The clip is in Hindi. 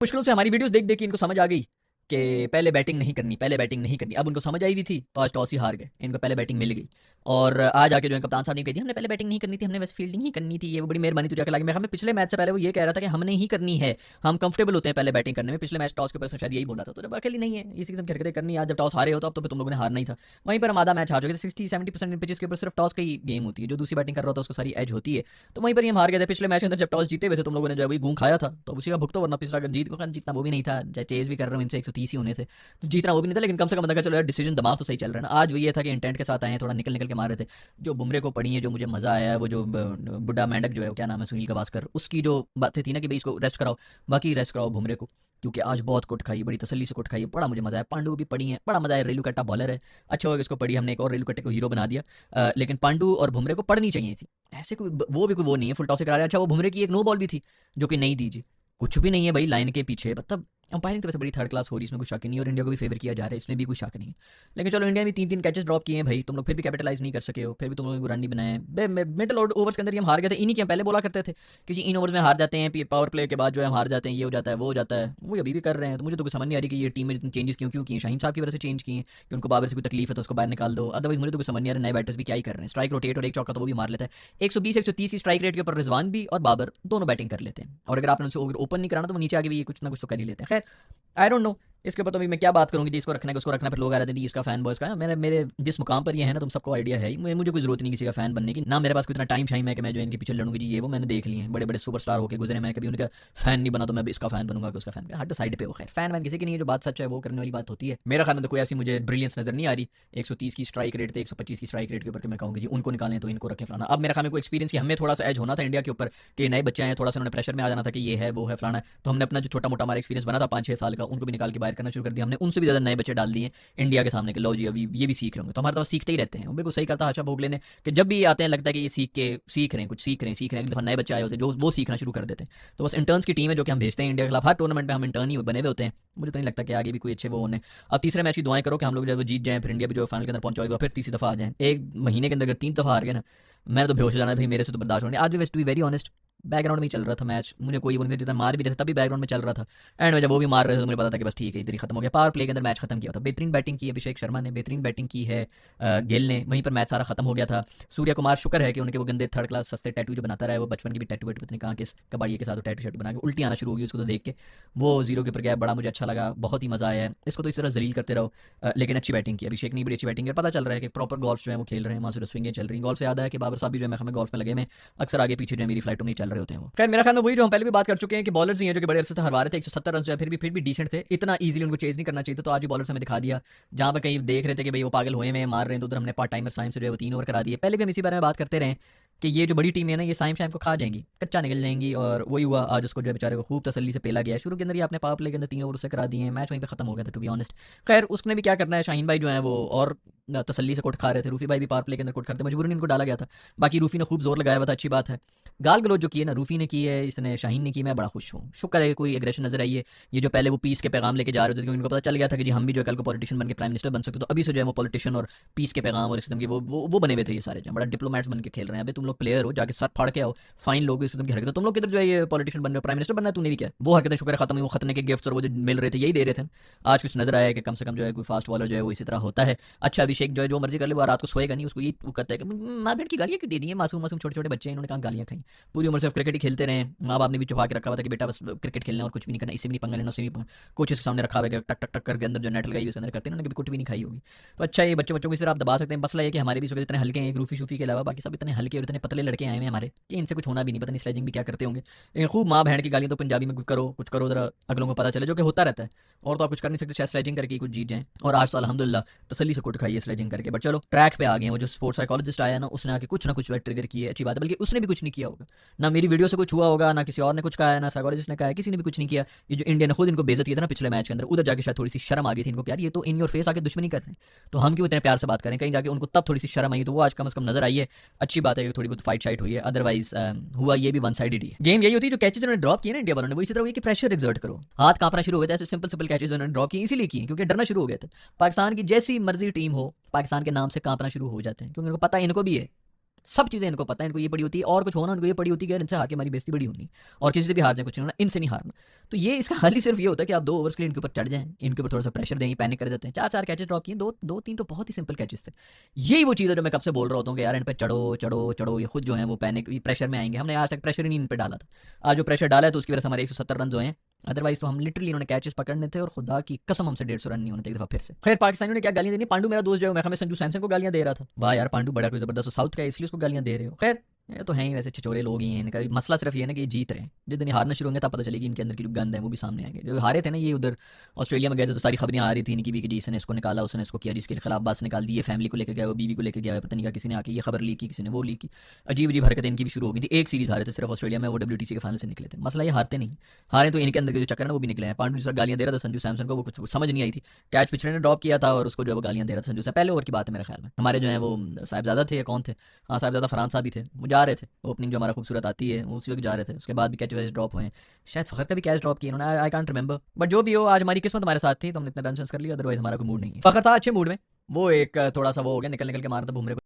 मुश्किलों से हमारी वीडियोस देख देख के इनको समझ आ गई कि पहले बैटिंग नहीं करनी, पहले बैटिंग नहीं करनी। अब उनको समझ आई भी थी तो आज टॉस ही हार गए, इनको पहले बैटिंग मिल गई। और आज आके जो है कप्तान साहब ने कह दिया हमने पहले बैटिंग नहीं करनी थी, हमने बस फील्डिंग ही करनी थी। ये वो बड़ी मेहरबानी तुझे क्या लगी। मैं हमें पिछले मैच से पहले वो ये कह रहा था कि हमने ही करनी है, हम कंफर्टेबल होते हैं पहले बैटिंग करने में। पिछले मैच टॉस के ऊपर शायद यही बोल रहा था। तो जब अकेली नहीं है इसी किस्म की हरकतें करनी, आज जब टॉस हारे हो तो अब तो तुम लोगों ने हारना ही था। वहीं पर हम आधा मैच हार चुके थे। 60-70% पिचेस के ऊपर सिर्फ टॉस की ही गेम होती है, जो दूसरी बैटिंग कर रहा था उसको सारी एज होती है। तो वहीं पर हम हार गए थे पिछले मैच के अंदर। जब टॉस जीते हुए थे तुम लोगों ने जो है वही घूम खाया था, तो उसी का भुगतो। वरना पिछला जीतना वो भी नहीं था, चेज भी कर रहा हूँ इनसे 130 ही होने थे, तो जीतना वो भी नहीं था। लेकिन कम से कम बंदा चलो यार डिसीजन दिमाग तो सही चल रहा है ना। आज वो ये था कि इंटेंट के साथ आए हैं, थोड़ा निकल निकल के मार रहे थे। जो बुमरे को पड़ी है, जो मुझे मजा आया है, वो जो बुड्ढा मेंढक जो है क्या नाम है, सुनील गावस्कर, उसकी जो बातें थी ना कि भाई इसको रेस्ट कराओ, बाकी रेस्ट कराओ बुमरे को, क्योंकि आज बहुत कुट खाई, बड़ी तसल्ली से कुट खाई, बड़ा मुझे मजा आया। पांडु भी पड़ी है, बड़ा मजा आया। रेलू कट्टा बॉलर है, अच्छा होगा इसको पड़ी, हमने एक और रेलू कट्टे को हीरो बना दिया। लेकिन पांडु और बुमरे को पढ़नी चाहिए थी। ऐसे कोई वो भी कोई वो नहीं है फुल टॉस से करा रहा है। अच्छा वो बुमरे की एक नो बॉल भी थी जो कि नहीं दीजिए, कुछ भी नहीं है भाई लाइन के पीछे। मतलब अंपायरिंग तो वैसे बड़ी थर्ड क्लास हो रही है, इसमें कोई शक ही नहीं है। और इंडिया को भी फेवर किया जा रहा है, इसमें भी कोई शक नहीं है। लेकिन चलो इंडिया ने 3-3 कैचेस ड्रॉप किए हैं भाई, तुम लोग फिर भी कैपिटलाइज नहीं कर सके हो, फिर भी तुम लोगों को रन नहीं बनाए। मिडल ओवर्स के अंदर हम हार गए थे। इन्हीं के हम पहले बोला करते थे कि जी इन ओवर्स में हार जाते हैं, पावर प्ले के बाद जो है हम हार जाते हैं, ये हो जाता है वो हो जाता है। वो अभी भी कर रहे हैं। तो मुझे तो कुछ समझ नहीं आ रही कि ये टीम में जितनी चेंजेस क्यों क्यों किए। शाहीन साहब की वजह से चेंज किए कि उनको बाबर से कोई तकलीफ है तो उसको बाहर निकाल दो। अदरवाइज मुझे तो कुछ समझ नहीं आ रहा नए बैटर्स भी क्या ही कर रहे हैं। स्ट्राइक रोटेट और एक चौका तो वो भी मार लेता है। 120-130 की स्ट्राइक रेट के ऊपर रिजवान भी और बाबर दोनों बैटिंग कर लेते हैं। और अगर आपने उनसे ओपन नहीं कराना तो वो नीचे आके भी ये कुछ ना कुछ तो कर ही लेते हैं। खैर आई डोंट नो, इसके ऊपर तो अभी मैं क्या बात करूँगी जी, इसको रखना है उसको रखना। फिर लोग आ रहे थे जी इसका फैन बॉयज़ का। मैंने मेरे जिस मुकाम पर ये है ना, तुम सबको आइडिया है ही, मुझे कोई जरूरत नहीं किसी का फैन बनने की, ना मेरे पास कोई इतना टाइम शाइम है कि मैं जो इनके पीछे लड़ूंगी जी ये वो। मैंने देख लिए हैं बड़े बड़े सुपरस्टार होकर गुजरे, मैं कभी उनका फैन नहीं बना तो मैं भी इसका फैन बनूंगा कि उसका फैन। हट साइड पे हो। खैर फैन वैन किसी की नहीं है, जो बात सच है वो करने वाली बात होती है। मेरा खाना देखो ऐसी मुझे ब्रिलियंस नजर नहीं आ रही। 130 की स्ट्राइक रेट थे, 125 की स्ट्राइक रेट के ऊपर मैं कहूँगी जी उनको निकालें तो इनको रखें फलाना। अब मेरा खाने को एक्सपीरियंस की हमें थोड़ा सा एज होना था इंडिया के ऊपर कि नए बच्चे आए, थोड़ा सा उन्होंने प्रेशर में आ जाना था कि ये है वो है फलाना है। तो हमने अपना जो छोटा मोटा हमारा एक्सपीरियंस बना था 5-6 साल का, उनको भी निकाल के बाहर करना शुरू कर दिया हमने। उनसे भी ज़्यादा नए बच्चे डाल दिए इंडिया के सामने के, लो जी अभी ये भी सीख रहे होंगे। तो हमारे तो सीखते ही रहते हैं। बिल्कुल सही करता आशा भोगले ने कि जब भी ये आते हैं लगता है कि ये सीख रहे हैं, कुछ सीख रहे हैं। एक दफ़ा नए बच्चे आए होते हैं जो वो सीखना शुरू कर देते हैं। तो बस इंटर्न्स की टीम है जो कि हम भेजते हैं इंडिया के खिलाफ। हर टूर्नामेंट में हम इंटर्न ही बने हुए होते हैं। मुझे तो नहीं लगता कि आगे भी कोई अच्छे वो होने। अब तीसरे मैच की दुआएं करो कि हम लोग जब जीत जाएं, फिर इंडिया भी जो फाइनल के अंदर पहुंचा होगा, फिर तीसरी दफा आ जाए। एक महीने के अंदर अगर 3 दफा हार गए ना, मैंने तो बेहोश हो जाना भाई, मेरे से तो बर्दाश्त होने। आज भी west to be very honest background में ही चल रहा था मैच, मुझे कोई वो नहीं, जितना मार भी रहे थे तभी बैकग्राउंड में चल रहा था। एंड में जब वो भी मार रहे थे तो मुझे पता था कि बस ठीक है इधर ही खत्म हो गया। पावर प्ले के अंदर मैच खत्म किया था। बेहतरीन बैटिंग की अभिषेक शर्मा ने, बेहतरीन बैटिंग की है गिल ने, वहीं पर मैच सारा खत्म हो गया था। सूर्य कुमार शुक्र है कि उनके वो गंदे थर्ड क्लास सस्ते टैटू जो बनाता रहा है, वो बचपन की भी टैटू वेटू पता नहीं कहाँ के कबाड़िए के साथ टैटू शैटू बना के उल्टी आना शुरू हो गई उसको तो देख के। वो जीरो के ऊपर गया, बड़ा मुझे अच्छा लगा, बहुत ही मजा आया है। इसको तो इस तरह जलील करते रहो। लेकिन अच्छी बैटिंग की अभिषेक ने, बड़ी अच्छी बैटिंग है। पता चल रहा है कि प्रॉपर गोल्फ जो है वो खेल रहे हैं, मासूर स्विंगें चल रही हैं। गोल्फ से याद है कि बाबर साहब भी जो है हमें गोल्फ में लगे में अक्सर आगे पीछे जो है मेरी फ्लाइटों में ही चल रहे होते हैं। वो खैर मेरा ख्याल में वही जो हम पहले भी बात कर चुके हैं कि बॉलर्स ही हैं जो कि बड़े अरसे से हरवा रहे थे। 170 रन जो है फिर भी डिसेंट थे, इतना ईजिली उनको चेज नहीं करना चाहिए था। तो आज भी बॉलर्स हमें दिखा दिया, जहाँ पर कहीं देख रहे थे कि भाई वो पागल हुए में मार रहे हैं, तो उधर हमने पार्ट टाइमर साइम से जो है वो 3 ओवर करा दिए। पहले भी हम इसी बारे में बात करते रहे कि ये जो बड़ी टीम है ना, ये साइम शाइम को खा जाएंगी, कच्चा निकल जाएंगी। और वही हुआ आज, उसको जो है बेचारे को खूब तसल्ली से पेला गया। शुरू के अंदर ही आपने पावर प्ले के अंदर 3 ओवर से करा दिए हैं, मैच वहीं पे खत्म हो गया था टू बी ऑनेस्ट। खैर उसने भी क्या करना है, शाहीन भाई जो है वो और तसल्ली से कोट खा रहे थे। रूफी भाई भी पावर प्ले के अंदर कोट खाते, मजबूरन इनको डाला गया था। बाकी रूफी ने खूब जोर लगाया हुआ था, अच्छी बात है। गाल गलोच जो की है ना रूफी ने की है, इसने शाहीन ने की, मैं बड़ा खुश हूँ। शुक्र है कोई एग्रेशन नजर आई है। ये जो पहले वो पीस के पैगाम लेके जा रहे थे, क्योंकि उनको पता चल गया था कि जी हम भी जो है कल को पॉलिटिशियन बन के प्राइम मिनिस्टर बन सकते, तो अभी से जो है वो पॉलिटिशियन और पीस के पैगाम और इस किस्म के वो बने हुए थे। ये सारे जो बड़ा डिप्लोमेट्स बन के खेल रहे हैं। अभी तुम लोग प्लेयर हो, जाके सर फाड़ के आओ, फाइन लोग इस किस्म की हरकत। तुम लोग किधर जो है ये पॉलिटिशियन बन रहे हो, प्राइम मिनिस्टर बनना है, तूने भी क्या वो हरकतें शुक्र खत्म हुई। वो खतने के गिफ्ट्स और वो जो मिल रहे थे यही दे रहे थे। आज कुछ नजर आया कि कम से कम जो है कोई फास्ट बॉलर जो है वो इसी तरह होता है। अच्छा अभिषेक जो है जो मर्जी कर ले, वो रात को सोएगा नहीं, उसको ये वो कहता है कि माँ बहन की गालियाँ क्यों दे दी है, मासूम मासूम छोटे छोटे बच्चे हैं, इन्होंने कहाँ गालियाँ खाई। पूरी उम्र सिर्फ क्रिकेट ही खेलते रहे, माँ बाप ने भी छुपा के रखा हुआ था कि बेटा बस क्रिकेट खेलना और कुछ भी नहीं करना, इससे भी नहीं पंगा लेना, उससे भी कोचेस के सामने रखा हुआ है, टक टक टक करके अंदर जो नेट लगाई उसके अंदर करते हैं, उन्होंने कभी कुछ भी नहीं खाई होगी। तो अच्छा ये बच्चों बच्चों को सिर्फ आप दबा सकते हैं। मसला ये कि हमारे भी सुबह इतने हल्के हैं एक रूफी शूफी के अलावा, बाकी सब इतने हल्के और इतने पतले लड़के आए हैं हमारे कि इनसे कुछ होना भी नहीं। पता नहीं स्लेजिंग भी क्या करते होंगे, लेकिन खूब माँ बहन की गालियाँ तो पंजाबी में कुछ करो जरा अगलों को पता चले, जो कि होता रहता है। और तो आप कुछ कर नहीं सकते, शायद स्लेजिंग करके कुछ जीत जाएं। और आज तो अल्हम्दुलिल्लाह तसल्ली से कुट खाई है स्लेजिंग करके। बट चलो ट्रैक पे आ गए हैं। वो जो स्पोर्ट्स साइकोलॉजिस्ट आया ना, उसने आके कुछ ना कुछ ट्रिगर किए, अच्छी बात है। बल्कि उसने भी कुछ नहीं किया होगा, ना मेरी वीडियो से कुछ हुआ होगा, ना किसी और ने कुछ कहा है, ना साइकोलॉजिस्ट ने कहा है, किसी ने भी कुछ नहीं किया। ये जो इंडिया ने खुद इनको बेइज्जत किया था ना पिछले मैच के अंदर, उधर जाके शायद थोड़ी सी शर्म आ गई थी इनको कि यार ये तो इन योर फेस आके दुश्मनी कर रहे हैं, तो हम क्यों इतने प्यार से बात करें। कहीं जाके उनको तब थोड़ी सी शर्म आई, तो वो आज कम से कम नजर आई है। अच्छी बात है कि थोड़ी बहुत फाइट शाइट हुई है, अदरवाइज हुआ ये भी वन साइडेड ही है। गेम यही होती है, जो कैचेज उन्होंने ड्रॉप किए ना इंडिया वालों ने, वो इसी तरह हुई कि प्रेशर एक्सर्ट करो, हाथ कांपना शुरू हो गया था। ऐसे सिंपल सिंपल कैचेज उन्होंने ड्रॉप किए इसीलिए किए क्योंकि डरना शुरू हो गए थे। पाकिस्तान की जैसी मर्जी टीम हो, पाकिस्तान के नाम से कांपना शुरू हो जाते हैं, क्योंकि उनको पता है इनको भी है सब चीज़ें इनको पता है, इनको ये पड़ी होती है, और कुछ होना उनको ये पड़ी होती है कि यार इनसे हार के हमारी बेइज्जती बड़ी होनी और किसी से भी हार जाए कुछ नहीं होना, इनसे नहीं हारना। तो ये इसका हल ही सिर्फ ये होता है कि आप 2 ओवर्स के लिए इनके ऊपर चढ़ जाएँ, इनके ऊपर थोड़ा-सा प्रेशर दें, ये पैनिक कर जाते हैं। 4-4 कैचेज़ ड्रॉप किए, 2-3 तो बहुत ही सिंपल कैचेज़ थे। यही वो चीज़ है जो मैं कब से बोल रहा होता हूँ कि यार इन पे चढ़ो, चढ़ो, चढ़ो, ये खुद जो है वो पैनिक प्रेशर में आएँगे। हमने आज तक प्रेशर ही नहीं इन पे डाला था। आज जो प्रेशर डाला है तो उसकी वजह से हमारे 170 रन जो हैं, अदरवाइज तो हम लिटरली इन्होंने कैचेस पकड़ने थे और खुदा की कसम हमसे 150 रन नहीं होने थे एक दफा फिर से। खैर पाकिस्तानियों ने क्या गालियां देनी, पांडू मेरा दोस्त जो है मैं हमें संजू सैमसन को गालियां दे रहा था, वाह यार पांडू बड़ा कोई जबरदस्त साउथ का है इसलिए उसको गालियां दे रहे हो। खैर ये तो हैं ही वैसे छिछोरे लोग ही हैं, इनका मसला सिर्फ ये है ना कि ये जीत रहे हैं, जिस दिन ये हारना शुरू होंगे तब पता चलेगी इनके अंदर की जो गंद है वो भी सामने आएंगे। जो हारे थे ना ये उधर ऑस्ट्रेलिया में गए थे तो सारी खबरें आ रही थी इनकी भी कि जी इसने इसको निकाला उसने इसको किया, जिसके खिलाफ बात निकाल दी, ये फैमिली को लेकर गया वो बीवी को लेकर गया, पता नहीं क्या किसी ने आके ये खबर ली की किसी ने वो ली की, अजीब अजीब हरकतें इनकी भी शुरू हो गई थी। एक सीरीज हारे थे सिर्फ ऑस्ट्रेलिया में, वो WTC के फाइनल से निकले थे। मसला ये हारते नहीं, हारे तो इनके अंदर के जो चक्कर है वो भी निकले हैं। पांडू जिस गालियां दे रहा था संजू सैमसन को वो कुछ समझ नहीं आई थी, कैच पिछड़े ने ड्रॉप किया था और उसको जो है वो गालियां दे रहा था संजू सैमसन, पहले ओवर की बात है मेरे ख्याल में। हमारे जो है वो साहिबजादा थे या कौन थे, हाँ साहिबजादा फरहान साहब भी थे, वो जा रहे थे ओपनिंग जो हमारा खूबसूरत आती है वो उसी वक्त जा रहे थे, उसके बाद भी कैच वैच ड्रॉप हुए हैं, शायद फ़खर का भी कैच ड्रॉप किया उन्होंने, आई कांट रिमेंबर, बट जो भी हो आज हमारी किस्मत हमारे साथ थी तो हमने इतने रन कर लिया, अदरवाइज हमारा कोई मूड नहीं है। फ़खर था अच्छे मूड में, वो एक थोड़ा सा वो हो गया निकल निकल के मारता बुमरे को।